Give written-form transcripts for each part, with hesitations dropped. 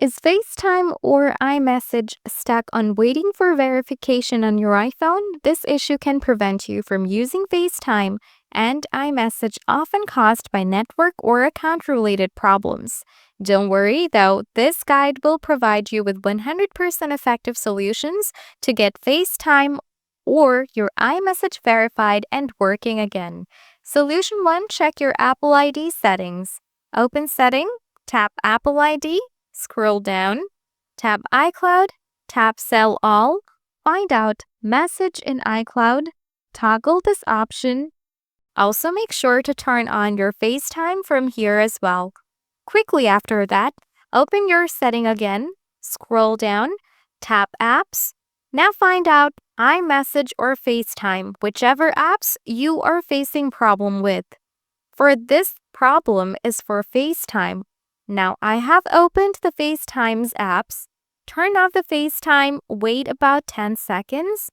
Is FaceTime or iMessage stuck on waiting for verification on your iPhone? This issue can prevent you from using FaceTime and iMessage, often caused by network or account-related problems. Don't worry, though, this guide will provide you with 100% effective solutions to get FaceTime or your iMessage verified and working again. Solution 1. Check your Apple ID settings. Open Setting, tap Apple ID, scroll down, tap iCloud, tap Sell All, find out Message in iCloud, toggle this option. Also make sure to turn on your FaceTime from here as well. Quickly after that, open your setting again, scroll down, tap Apps. Now find out iMessage or FaceTime, whichever apps you are facing problem with. For this problem is for FaceTime. Now I have opened the FaceTime's apps. Turn off the FaceTime, wait about 10 seconds.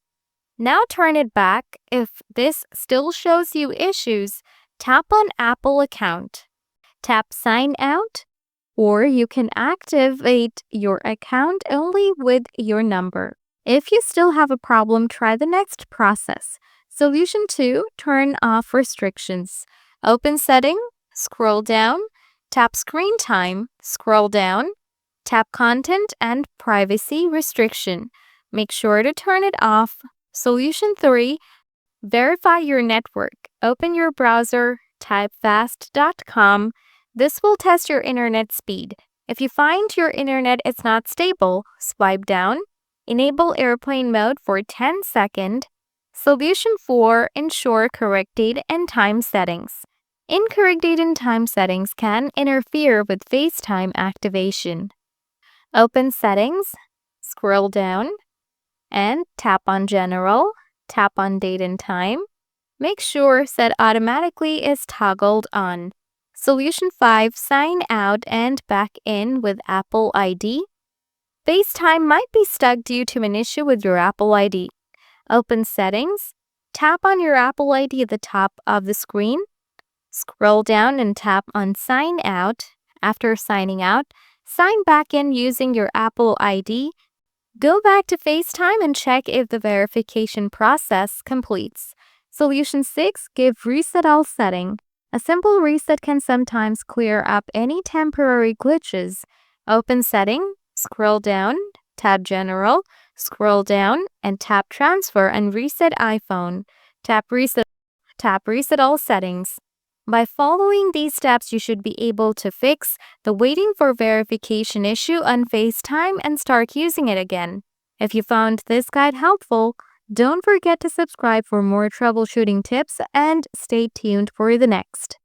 Now turn it back. If this still shows you issues, tap on Apple account. Tap Sign Out, or you can activate your account only with your number. If you still have a problem, try the next process. Solution 2, turn off restrictions. Open Setting, scroll down, tap Screen Time, scroll down, tap Content and Privacy Restriction. Make sure to turn it off. Solution 3, verify your network. Open your browser, type fast.com. This will test your internet speed. If you find your internet is not stable, swipe down. Enable airplane mode for 10 seconds. Solution 4, ensure correct date and time settings. Incorrect date and time settings can interfere with FaceTime activation. Open Settings, scroll down, and tap on General, tap on Date and Time. Make sure Set Automatically is toggled on. Solution 5, sign out and back in with Apple ID. FaceTime might be stuck due to an issue with your Apple ID. Open Settings, tap on your Apple ID at the top of the screen. Scroll down and tap on Sign Out. After signing out, sign back in using your Apple ID. Go back to FaceTime and check if the verification process completes. Solution 6, give Reset All setting. A simple reset can sometimes clear up any temporary glitches. Open Setting, scroll down, tap General, scroll down, and tap Transfer and Reset iPhone. Tap Reset All settings. By following these steps, you should be able to fix the waiting for verification issue on FaceTime and start using it again. If you found this guide helpful, don't forget to subscribe for more troubleshooting tips and stay tuned for the next.